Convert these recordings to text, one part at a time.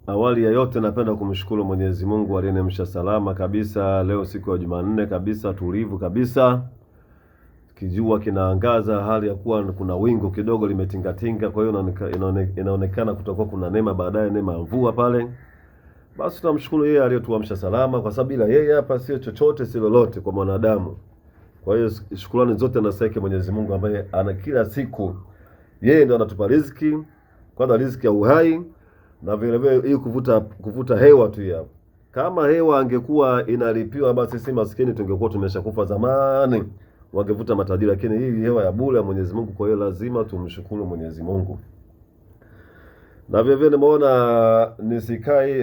Awali ya yote napenda kumshukuru Mwenyezi Mungu aliyeniamsha salama kabisa leo siku ya Jumanne kabisa tulivu kabisa. Kijua kinaangaza, hali ya kuwa kuna wingu kidogo limetingatinga, kwa hiyo inaonekana kutakuwa kuna neema baadaye, neema ya mvua pale. Basi tunamshukuru yeye aliyetuamsha salama, kwa sababu bila yeye hapa sio chochote si lolote kwa mwanadamu. Kwa hiyo shukrani zote nasaidia Mwenyezi Mungu ambaye ana kila siku, yeye ndo anatupa riziki, kwanza riziki ya uhai na vile vile hii kuvuta hewa tu ya. Kama hewa angekuwa inalipiwa basi sisi maskini tungekuwa tumeshakufa zamani, wangevuta matajiri, lakini hii hewa ya bure ya Mwenyezi Mungu, kwa hiyo lazima tumshukuru Mwenyezi Mungu. Na vile vile nimeona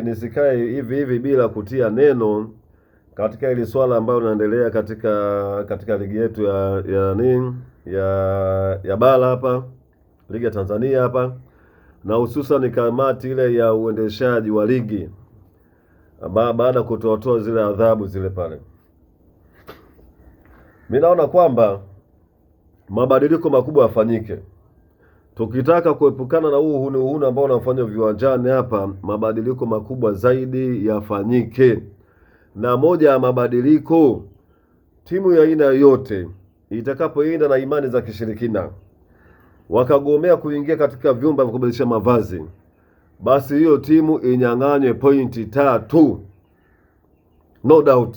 nisikae hivi bila kutia neno katika ile swala ambayo linaendelea katika ligi yetu ya bara hapa, ligi ya Tanzania hapa, na hususan kamati ile ya uendeshaji wa ligi baada kutoa zile adhabu zile pale. Mimi naona kwamba mabadiliko makubwa yafanyike. Tukitaka kuepukana na uhuni ambao unafanywa viwanjani hapa, mabadiliko makubwa zaidi yafanyike. Na moja ya mabadiliko, timu ya aina yoyote itakapoenda na imani za kishirikina wakagomea kuingia katika vyumba vya kubadilisha mavazi, basi hiyo timu inyang'anywe pointi 3. No doubt.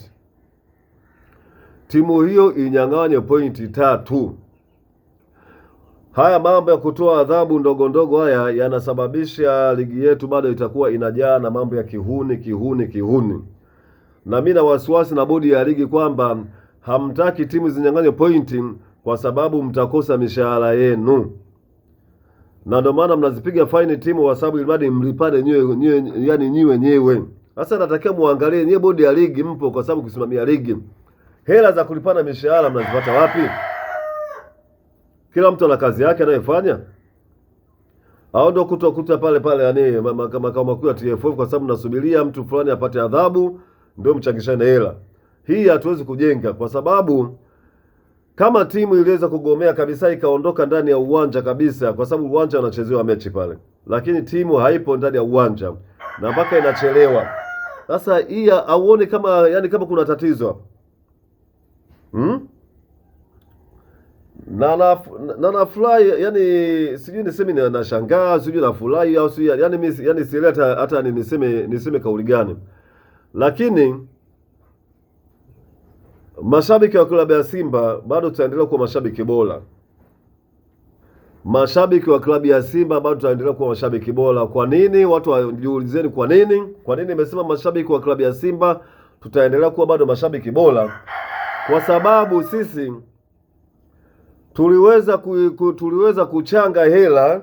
Timu hiyo inyang'anywe pointi 3. Haya mambo ya kutoa adhabu ndogo haya yanasababisha ligi yetu bado itakuwa inajaa na mambo ya kihuni. Na mimi na wasiwasi na bodi ya ligi kwamba hamtaki timu zinyang'anywe pointi kwa sababu mtakosa mishahara yenu. Na ndio maana mnazipiga faini timu kwa sababu ilibadi mlipane nyewe wenyewe. Sasa natakiwa muangalie nyewe bodi ya ligi mpo kwa sababu kusimamia ligi. Hela za kulipana mishahara mnazipata wapi? Kila mtu ana kazi yake anayofanya. Au ndio kutokuta pale yani makao makuu ya TFF kwa sababu mnasubiria mtu fulani apate adhabu ndio mchangishane hela. Hii hatuwezi kujenga, kwa sababu kama timu iliweza kugomea kabisa ikaondoka ndani ya uwanja kabisa, kwa sababu uwanja unachezewa mechi pale, lakini timu haipo ndani ya uwanja na mpaka inachelewa. Sasa hii auone kama kuna tatizo. Na fly yani sijui niseme nashangaa, sijui na fly au sijui yani sileta hata niseme kauli gani. Lakini mashabiki wa klabu ya Simba bado tutaendelea kuwa mashabiki bora. Mashabiki wa klabu ya Simba bado tutaendelea kuwa mashabiki bora. Kwa nini? Watu wajiulizeni kwa nini? Kwa nini nimesema mashabiki wa klabu ya Simba tutaendelea kuwa bado mashabiki bora? Kwa sababu sisi tuliweza kuchanga hela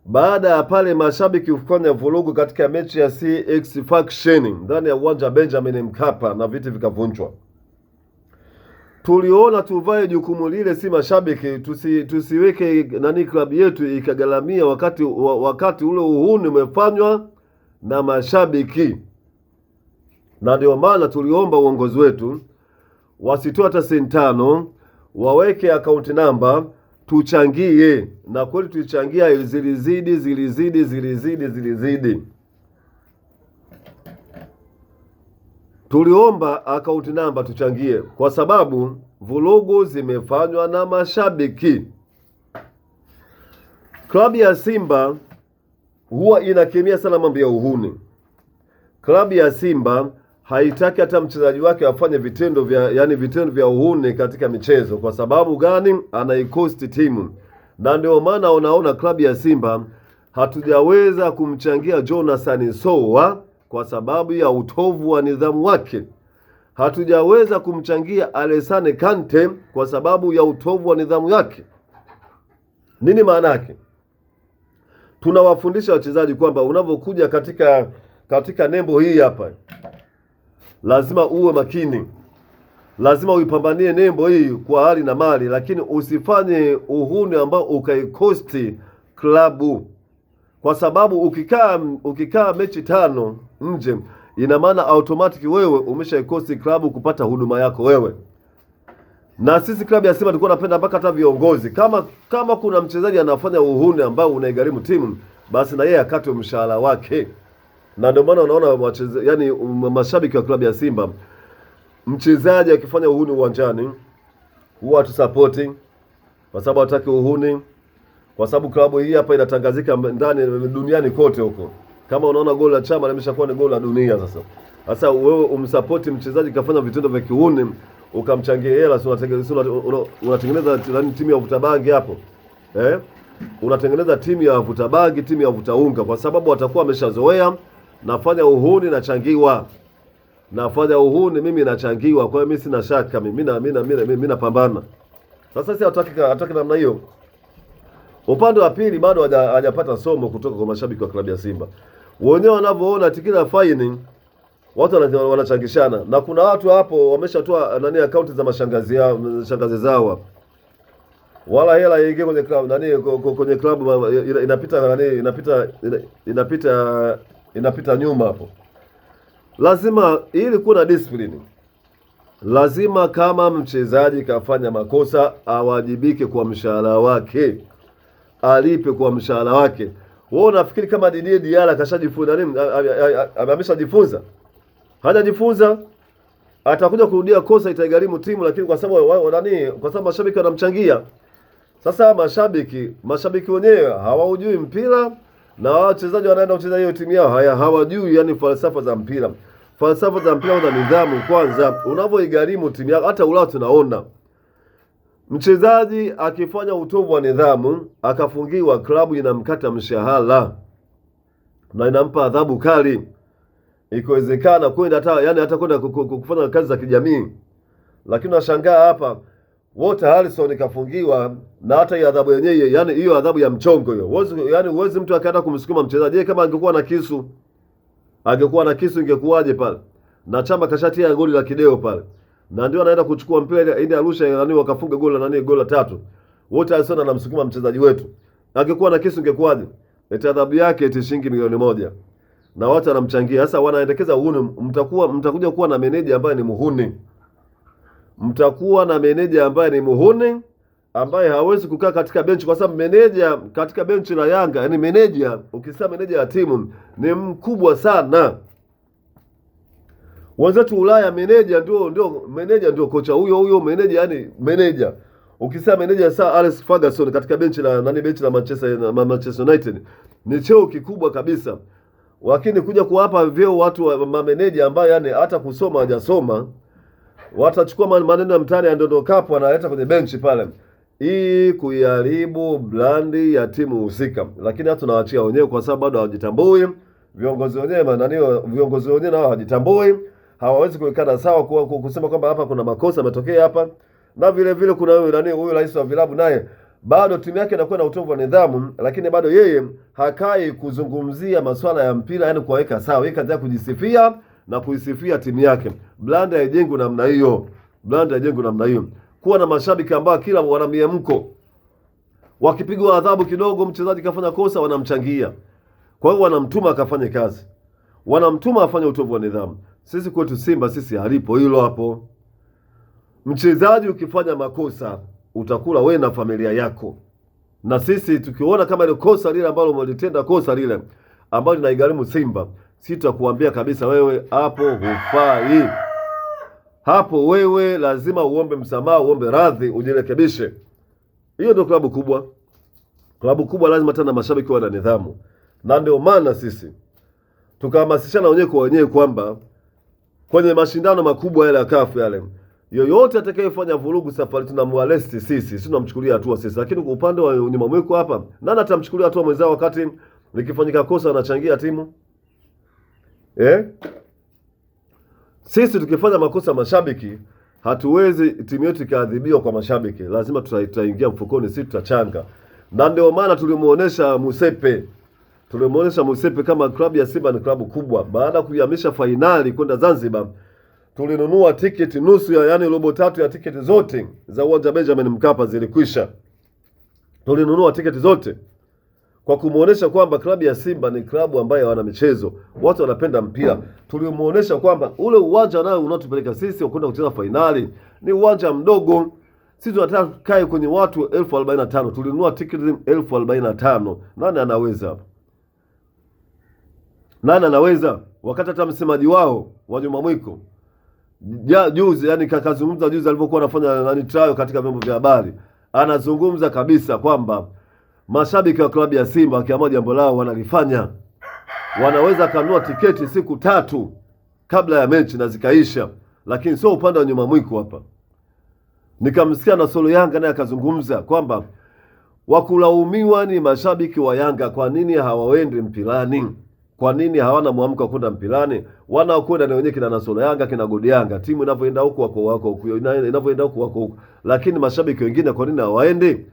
baada ya pale mashabiki kufanya vurugu katika mechi ya CX Faction ndani ya uwanja Benjamin Mkapa na viti vikavunjwa. Tuliona tuvae jukumu lile, si mashabiki, tusiweke klabu yetu ikagalamia wakati ule uhuni umefanywa na mashabiki. Na ndio maana tuliomba uongozi wetu wasitoe hata senti 5, waweke account number tuchangie, na kweli tulichangia, zilizidi. Tuliomba account number tuchangie kwa sababu vurugu zimefanywa na mashabiki. Klabu ya Simba huwa inakemea sana mambo ya uhuni. Klabu ya Simba haitaki hata mchezaji wake afanye vitendo vya uhuni katika michezo. Kwa sababu gani? Anaikosti timu. Na ndio maana unaona klabu ya Simba hatujaweza kumchangia Jonathan Sowa kwa sababu ya utovu wa nidhamu wake. Hatujaweza kumchangia Alassane Kante kwa sababu ya utovu wa nidhamu yake. Nini maana yake? Tunawafundisha wachezaji kwamba unapokuja katika nembo hii hapa, lazima uwe makini. Lazima uipambanie nembo hii kwa hali na mali, lakini usifanye uhuni ambao ukaikosti klabu. Kwa sababu ukikaa mechi 5 nje, ina maana automatic wewe umeshaikosti klabu kupata huduma yako wewe. Na sisi klabu ya Simba tulikuwa tunapenda mpaka hata viongozi, kama kuna mchezaji anafanya uhuni ambao unaigharimu timu, basi na yeye akatwe mshahara wake. Na ndio maana unaona yani mashabiki wa klabu ya Simba, mchezaji akifanya uhuni uwanjani huwa supporting, kwa sababu hataki uhuni, kwa sababu klabu hii hapa inatangazika ndani duniani kote huko. Kama unaona goli la Chama limeshakuwa ni goli la dunia sasa. Sasa wewe umsupport mchezaji kafanya vitendo vya kiuni, ukamchangia hela, unatengeneza timu ya vuta bangi hapo. Unatengeneza timu ya vuta bangi, timu ya vuta unga, kwa sababu watakuwa wameshazoea nafanya uhuni nachangiwa. Nafanya uhuni mimi nachangiwa. Kwa hiyo mimi sina shaka, mimi napambana. Sasa sisi hataki namna hiyo. Upande wa pili bado hajapata somo kutoka kwa mashabiki wa klabu ya Simba. Wenyewe wanavyoona tikila faini, watu wanachangishana, na kuna watu hapo wameshatoa akaunti za shangazi zao. Wala hela ingie kwenye klabu kwenye klabu inapita nyuma hapo. Lazima ili kuna discipline. Lazima kama mchezaji kafanya makosa awajibike kwa mshahara wake. Alipe kwa mshahara wake. Wewe unafikiri kama Didier Diala kashajifunza nini? Ameshajifunza? Hajajifunza. Atakuja kurudia kosa, itaigharimu timu, lakini kwa sababu mashabiki wanamchangia. Sasa mashabiki wenyewe hawaujui mpira, na wachezaji wanaenda kucheza hiyo timu yao hawajui yani falsafa za mpira. Falsafa za mpira na nidhamu kwanza, unavyoigharimu timu yako. Hata Ulaya tunaona mchezaji akifanya utovu wa nidhamu akafungiwa, klabu inamkata mshahara na inampa adhabu kali, ikiwezekana kwenda hata kwenda kufanya kazi za kijamii. Lakini unashangaa hapa wote Harrison kafungiwa, na hata hiyo adhabu yenyewe, yani hiyo adhabu ya mchongo hiyo. Uwezi mtu akaenda kumsukuma mchezaji. Kama angekuwa na kisu ingekuwaje pale? Na Chama kashatia goli la kideo pale, na ndio anaenda kuchukua mpira ili Arusha wakafunga goli la 3. Wote Harrison anamsukuma mchezaji wetu. Angekuwa na kisu ingekuwaje? Adhabu yake eti shilingi milioni 1. Na watu wanamchangia. Sasa wanaendekeza uhuni. Mtakuja kuwa na meneja ambaye ni muhuni. Mtakuwa na meneja ambaye ni muhuni, ambaye hawezi kukaa katika benchi, kwa sababu meneja katika benchi la Yanga, yani meneja, ukisema meneja ya timu ni mkubwa sana. Wenzetu Ulaya meneja ndio kocha huyo meneja, yani meneja. Ukisema meneja Sir Alex Ferguson katika benchi la Manchester United ni cheo kikubwa kabisa. Lakini kuja kuwapa vyeo watu wa mameneja ambayo yani hata kusoma hajasoma, watachukua maneno ya mtani ya ndondo kapu analeta kwenye benchi pale, hii kuiharibu brandi ya timu husika. Lakini hata tunawaachia wenyewe, kwa sababu bado hawajitambui. Viongozi wenyewe nao hawajitambui, hawawezi kuwekana sawa kusema kwamba hapa kuna makosa yametokea hapa. Na vile vile kuna huyu rais wa vilabu, naye bado timu yake inakuwa na utovu wa nidhamu, lakini bado yeye hakai kuzungumzia masuala ya mpira, yani kuweka sawa. Yeye kazi yake kujisifia na kuisifia timu yake. Blanda haijengwi namna hiyo. Kuwa na mashabiki ambao kila wana miemko, wakipigwa adhabu kidogo, mchezaji kafanya kosa, wanamchangia. Kwa hiyo wanamtuma akafanye kazi, wanamtuma afanye utovu wa nidhamu. Sisi kwetu Simba halipo hilo hapo. Mchezaji ukifanya makosa utakula wewe na familia yako. Na sisi tukiona kama ile kosa lile ambalo umelitenda, kosa lile ambalo linaigharimu Simba, sisi tutakuambia kabisa, wewe hapo hufai. Hapo wewe lazima uombe msamaha, uombe radhi, ujirekebishe. Hiyo ndio klabu kubwa. Klabu kubwa lazima tena mashabiki wawe na nidhamu. Na ndio maana sisi tukahamasishana wenyewe kwa wenyewe kwamba kwenye mashindano makubwa yale ya CAF yale, yoyote atakayefanya vurugu safari tunamwalesti sisi tunamchukulia hatua sisi. Lakini kwa upande wa nyuma mwiko hapa, nani atamchukulia hatua mwenzao wakati likifanyika kosa anachangia timu? Sisi tukifanya makosa mashabiki, hatuwezi timu yetu ikaadhibiwa kwa mashabiki. Lazima tutaingia mfukoni, sisi tutachanga. Na ndio maana tulimuonesha Musepe kama klabu ya Simba ni klabu kubwa. Baada ya kuihamisha fainali kwenda Zanzibar, tulinunua tiketi nusu yani robo tatu ya tiketi zote za uwanja Benjamin Mkapa zilikwisha. Tulinunua tiketi zote kwa kumuonesha kwamba klabu ya Simba ni klabu ambayo wana michezo, watu wanapenda mpira. Tulimuonesha kwamba ule uwanja nao unatupeleka sisi kwenda kucheza fainali ni uwanja mdogo. Sisi tunataka kae kwenye watu 1045. Tulinunua tiketi 1045. Nani anaweza hapo? Nani anaweza? Wakati hata msemaji wao wa Juma Mwiko juzi, yani kakazungumza juzi alipokuwa anafanya trial katika vyombo vya habari, anazungumza kabisa kwamba mashabiki wa klabu ya Simba wakiamua jambo lao wanalifanya. Wanaweza kanunua tiketi siku 3 kabla ya mechi na zikaisha, lakini sio upande wa Juma Mwiko hapa. Nikamsikia na Solo Yanga naye akazungumza kwamba wakulaumiwa ni mashabiki wa Yanga, kwa nini hawaendi mpilani? Kwa nini hawana mwamko wa kwenda mpilani? Wanaokwenda ni wenyewe kina Nasolo Yanga, kina Godi Yanga. Timu inavyoenda huko wako inavyoenda huko wako. Lakini mashabiki wengine kwa nini hawaendi?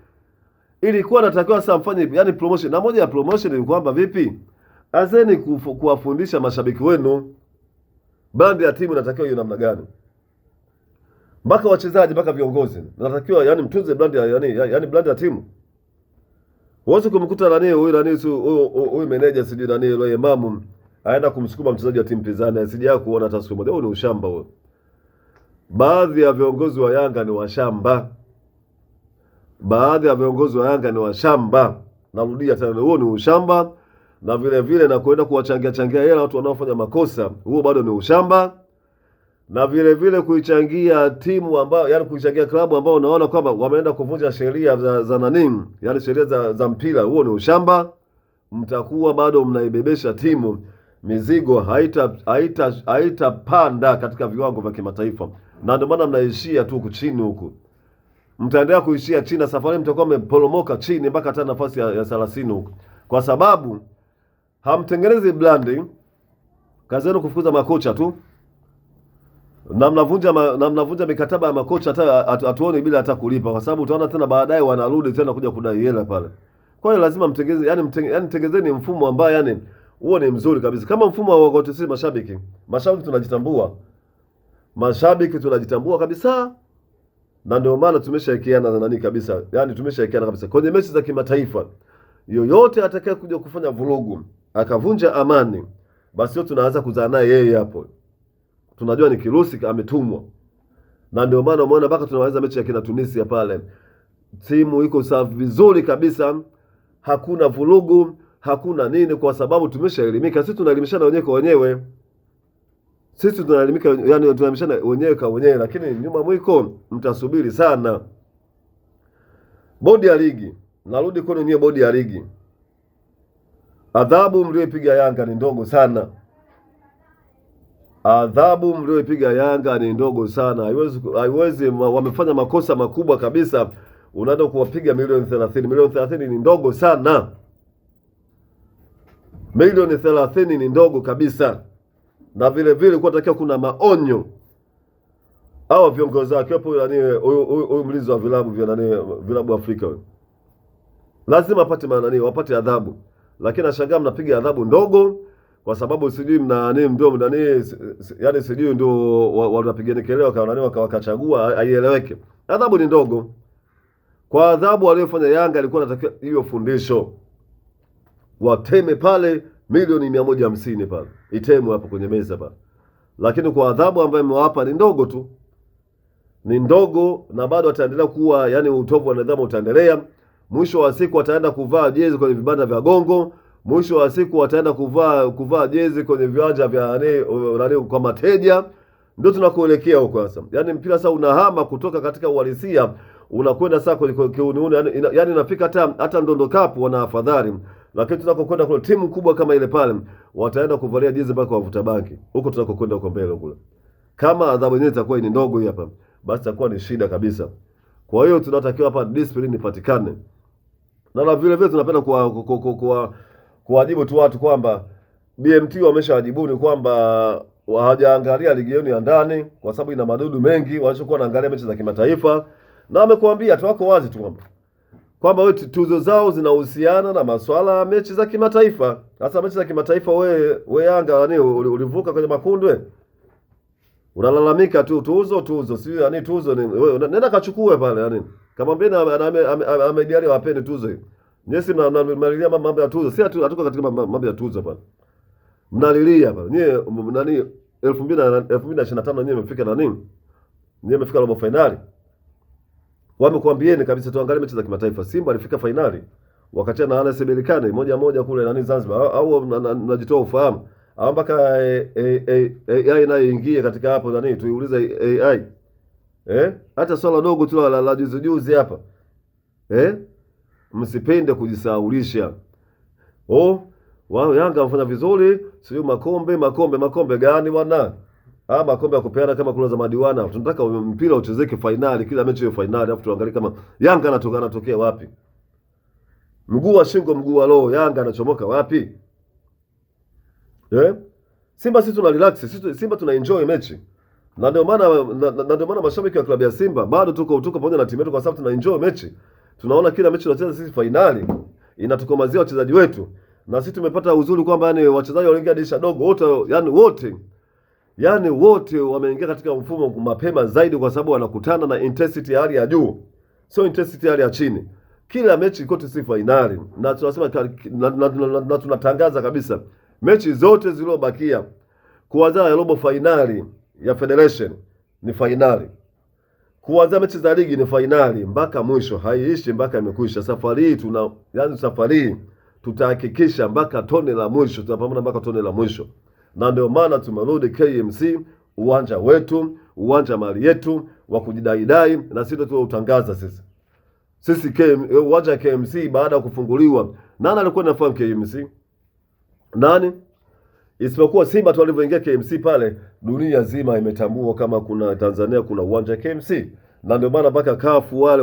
Ilikuwa natakiwa sasa mfanye yani promotion. Na moja ya promotion ni kwamba vipi? Azeni kuwafundisha mashabiki wenu brand ya timu inatakiwa hiyo namna gani? Mpaka wachezaji mpaka viongozi. Natakiwa yani mtunze brand ya yani brand ya timu. Wote kumkuta huyu manager sijui yule imamu aenda kumsukuma mchezaji wa timu pinzani asije kuona hata siku moja. Huo ni ushamba huo. Baadhi ya viongozi wa Yanga ni washamba. Baadhi ya viongozi wa Yanga ni washamba. Narudia tena, huo ni ushamba. Na vile vile na kwenda kuwachangia hela watu wanaofanya makosa, huo bado ni ushamba. Na vile vile kuichangia timu ambao yani kuichangia klabu ambao unaona kwamba wameenda kuvunja sheria za nani, yani sheria za mpira, huo ni ushamba. Mtakuwa bado mnaibebesha timu mizigo, haitapanda katika viwango vya kimataifa, na ndio maana mnaishia tu chini huku. Mtaendelea kuishia chini, safari mtakuwa mmeporomoka chini mpaka hata nafasi ya 30 huku, kwa sababu hamtengenezi branding. Kazi yenu kufukuza makocha tu, na mnavunja mikataba ya makocha hata atuone bila hata kulipa, kwa sababu utaona tena baadaye wanarudi tena kuja kudai hela pale. Kwa hiyo lazima mtengeze, yani mtengezeni mfumo ambao yani huo ni mzuri kabisa, kama mfumo wa wote. Sisi mashabiki tunajitambua, mashabiki tunajitambua kabisa, na ndio maana tumeshaikiana na nani kabisa, yani tumeshaikiana kabisa kwenye mechi za kimataifa. Yoyote atakaye kuja kufanya vurugu akavunja amani, basi yote tunaanza kuzaa naye yeye hapo. Tunajua ni kirusi ametumwa. Na ndio maana umeona mpaka tunaweza mechi ya kina Tunisia pale, timu iko safi vizuri kabisa, hakuna vurugu, hakuna nini, kwa sababu tumeshaelimika. Sisi tunaelimishana wenyewe kwa wenyewe. Sisi tunaelimika, yani tunaelimishana wenyewe kwa wenyewe, lakini Juma Mwiko mtasubiri sana. Bodi ya ligi, narudi kwenu nyewe bodi ya ligi. Adhabu mlioipiga Yanga ni ndogo sana. Adhabu mlioipiga Yanga ni ndogo sana. Haiwezi, wamefanya makosa makubwa kabisa. Unaenda kuwapiga milioni 30. Milioni 30 ni ndogo sana. Milioni 30 ni ndogo kabisa. Na vile vile kwa takiwa kuna maonyo. Hawa viongozi wake hapo, huyu mlinzi wa vilabu Afrika. Lazima wapate adhabu. Lakini nashangaa mnapiga adhabu ndogo kwa sababu sijui yani sijui ndio wanapigana kelele wakachagua haieleweke. Adhabu ni ndogo. Kwa adhabu aliyofanya Yanga alikuwa anatakiwa hiyo fundisho. Wateme pale milioni 150 pale. Itemwe hapo kwenye meza pale. Lakini kwa adhabu ambayo imewapa ni ndogo tu. Ni ndogo, na bado ataendelea kuwa yani utovu wa nidhamu utaendelea. Mwisho wa siku ataenda kuvaa jezi kwenye vibanda vya gongo. Mwisho wa siku wataenda kuvaa jezi kwenye viwanja vya nani kwa mateja. Ndio tunakoelekea huko sasa. Yaani mpira sasa unahama kutoka katika uhalisia unakwenda sasa kwenye kiuniuni, yani inafika hata Ndondo Cup wana afadhali. Lakini tunakokwenda kwa timu kubwa kama ile pale wataenda kuvalia jezi mpaka wavuta banki. Huko tunakokwenda huko mbele kule. Kama adhabu yenyewe itakuwa ni ndogo hii hapa, basi itakuwa ni shida kabisa. Kwa hiyo tunatakiwa hapa discipline ipatikane. Na vile vile tunapenda kuwajibu tu watu kwamba BMT wameshawajibuni kwamba hawajaangalia ligi yenu ya ndani kwa sababu ina madudu mengi, walichokuwa wanaangalia mechi za kimataifa. Na wamekuambia tu, wako wazi tu kwamba wewe tuzo zao zinahusiana na masuala ya mechi za kimataifa. Sasa mechi za kimataifa we Yanga ulivuka kwenye makundi wewe. Unalalamika tu tuzo sio yani tuzo ni wewe nenda kachukue pale yani. Kama mbona amedialia wapeni tuzo hiyo. Nyesi mnalilia mambo ya tuzo. Si hatuko katika mambo ya tuzo pale. Mnalilia pale. Nyie nani 2025 nyie mmefika na nini? Nyie mmefika robo finali. Wamekuambieni kabisa tuangalie mechi za kimataifa. Simba alifika finali wakati na RS Berkane 1-1 kule nani Zanzibar, au mnajitoa ufahamu. au mpaka AI nayo ingie katika hapo nani, tuiulize AI hata swala dogo tu la juzi hapa msipende kujisahaulisha. Wao Yanga wafanya vizuri, sio makombe gani bwana? Makombe ya kupeana kama kula za madiwana. Tunataka mpira uchezeke finali, kila mechi iwe finali, alafu tuangalie kama Yanga anatokea wapi. Mguu wa shingo, mguu wa roho, Yanga anachomoka wapi? Simba sisi tuna relax, Simba tuna enjoy mechi. Na ndio maana mashabiki wa klabu ya Simba bado tuko pamoja na timu yetu, kwa sababu tuna enjoy mechi. Tunaona kila mechi tunacheza sisi finali, inatukomazia wachezaji wetu. Na sisi tumepata uzuri kwamba yani wachezaji waliingia dirisha dogo wote wameingia katika mfumo mapema zaidi, kwa sababu wanakutana na intensity ya hali ya juu, sio intensity ya hali ya chini. Kila mechi kote si finali, na tunasema na tunatangaza kabisa mechi zote zilizobakia kuanzia ya robo finali ya Federation ni finali, kuanzia mechi za ligi ni finali mpaka mwisho, haiishi mpaka imekwisha. Safari hii tutahakikisha mpaka tone la mwisho, tutapambana mpaka tone la mwisho. Na ndio maana tumerudi KMC, uwanja wetu, uwanja mali yetu wa kujidaidai, na sisi ndio tuutangaza sisi uwanja wa KMC baada ya kufunguliwa. Nani alikuwa anafahamu KMC? Nani? Isipokuwa Simba tu walivyoingia KMC pale, dunia nzima imetambua kama kuna Tanzania kuna uwanja wa KMC. Na ndio maana mpaka kafu wale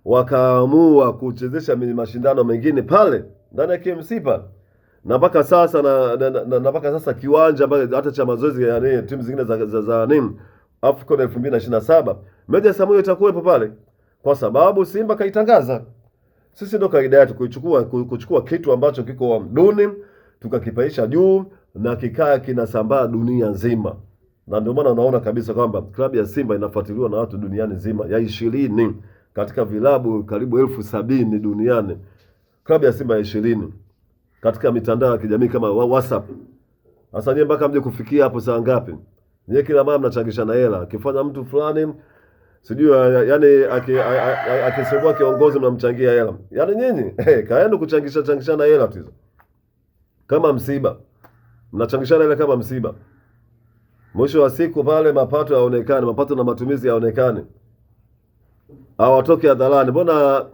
wakaamua kuchezesha mashindano mengine pale ndani ya KMC pale. Na mpaka sasa na mpaka sasa kiwanja hata cha mazoezi ya timu zingine za AFCON 2027 meja ya Samuel itakuwepo pale, kwa sababu Simba kaitangaza. Sisi ndio kaida yetu kuchukua kitu ambacho kiko duni tukakipaisha juu na kikaa kinasambaa dunia nzima. Na ndio maana unaona kabisa kwamba klabu ya Simba inafuatiliwa na watu duniani nzima, ya 20 katika vilabu karibu 70,000 duniani. Klabu ya Simba ya 20 katika mitandao ya kijamii kama WhatsApp. Sasa nyie mpaka mje kufikia hapo saa ngapi? Nyie kila mara mnachangishana hela. Akifanya mtu fulani sijui yani akisema kiongozi mnamchangia hela. Yaani nyinyi kaeni kuchangishana hela tu hizo. Kama msiba. Mnachangishana hela kama msiba. Mwisho wa siku pale mapato yaonekane, mapato na matumizi yaonekane. Hawatoke hadharani. Mbona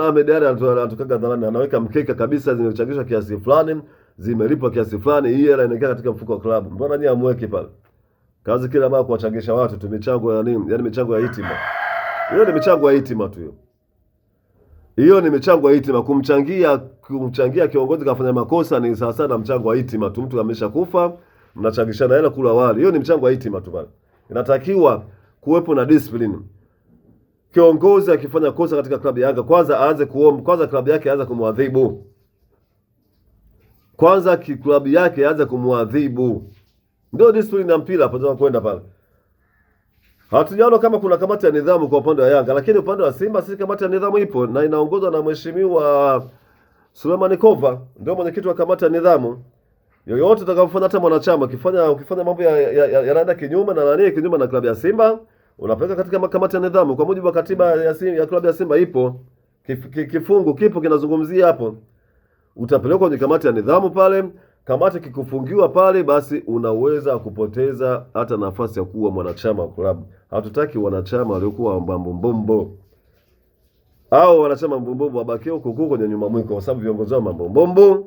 Ahmed Ally anatoka hadharani, anaweka mkeka kabisa, zimechangishwa kiasi fulani, zimelipwa kiasi fulani, hii hela inaingia katika mfuko wa klabu. Mbona nyinyi amweki pale? Kazi kila mara kuwachangisha watu tu michango ya nini? Yaani michango ya hitima. Hiyo ni michango ya hitima tu hiyo. Hiyo ni michango ya hitima. Kumchangia kiongozi kafanya makosa ni sawa sana mchango wa hitima tu. Mtu ameshakufa, mnachangishana hela kula wali. Hiyo ni mchango wa hitima tu pale. Inatakiwa kuwepo na discipline. Kiongozi akifanya kosa katika klabu ya Yanga, kwanza klabu yake aanze kumwadhibu. Kwanza klabu yake aanze kumwadhibu. Ndio discipline ya mpira hapo kwenda pale. Hatujaona kama kuna kamati ya nidhamu kwa upande wa Yanga, lakini upande wa Simba sisi kamati ya nidhamu ipo na inaongozwa na Mheshimiwa Suleiman Kova, ndio mwenyekiti wa kamati ya nidhamu. Yoyote utakayofanya, hata mwanachama ukifanya mambo yanaenda kinyume na klabu ya Simba, unapeleka katika kamati ya nidhamu kwa mujibu wa katiba ya klabu ya Simba. Ipo kifungu kipo kinazungumzia hapo. Utapelekwa kwenye kamati ya nidhamu pale. Kamati kikufungiwa pale, basi unaweza kupoteza hata nafasi ya kuwa mwanachama wa klabu. Hatutaki wanachama waliokuwa mambombombo au wanachama mambombombo wabaki huko kwenye nyuma mwiko, kwa sababu viongozi wao mambombombo,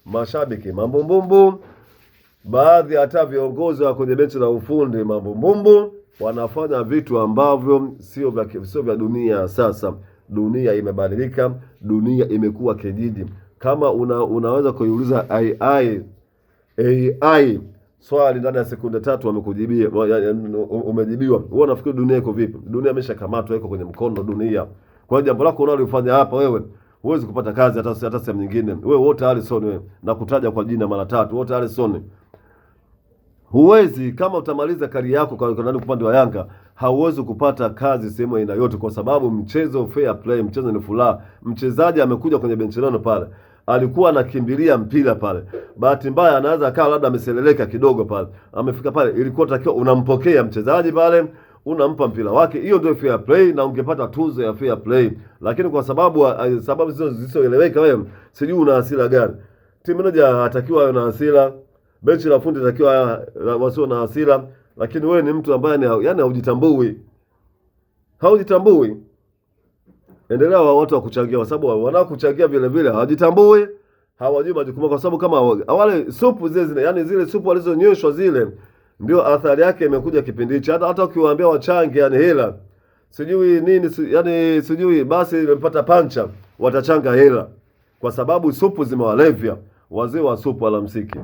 mashabiki mambombombo, baadhi hata viongozi wa kwenye benchi la ufundi mambombombo, wanafanya vitu ambavyo sio vya dunia. Sasa dunia imebadilika, dunia imekuwa kijiji. Kama unaweza kuiuliza AI swali ndani ya sekunde 3 wamekujibia, umejibiwa. Wewe unafikiri dunia iko vipi? Dunia imeshakamatwa, iko kwenye mkono dunia. Kwa hiyo jambo lako unalofanya hapa wewe, huwezi kupata kazi hata sehemu nyingine. Wewe wote Alisson, wewe nakutaja kwa jina mara 3, wote Alisson. Huwezi, kama utamaliza kari yako kwa ndani upande wa Yanga, hauwezi kupata kazi sehemu aina yote, kwa sababu mchezo fair play, mchezo ni furaha. Mchezaji amekuja kwenye benchi leno pale, alikuwa anakimbilia mpira pale. Bahati mbaya anaweza akawa labda ameseleleka kidogo pale. Amefika pale, ilikuwa takiwa unampokea mchezaji pale, unampa mpira wake. Hiyo ndio fair play na ungepata tuzo ya fair play. Lakini kwa sababu zisizoeleweka, wewe sijui una hasira gani. Timu moja atakiwa na hasira, benchi la fundi takiwa wasio na hasira, lakini wewe ni mtu ambaye yani haujitambui. Endelea watu wa kuchangia, kwa sababu wanaokuchangia vile vile hawajitambui, hawajui majukumu, kwa sababu kama wale supu zile, yani zile supu walizonyeshwa zile, ndio athari yake imekuja kipindi hicho. Hata ukiwaambia wachange yani hela sijui nini yani sijui basi imepata pancha, watachanga hela kwa sababu supu zimewalevya. Wazee wa supu alamsiki.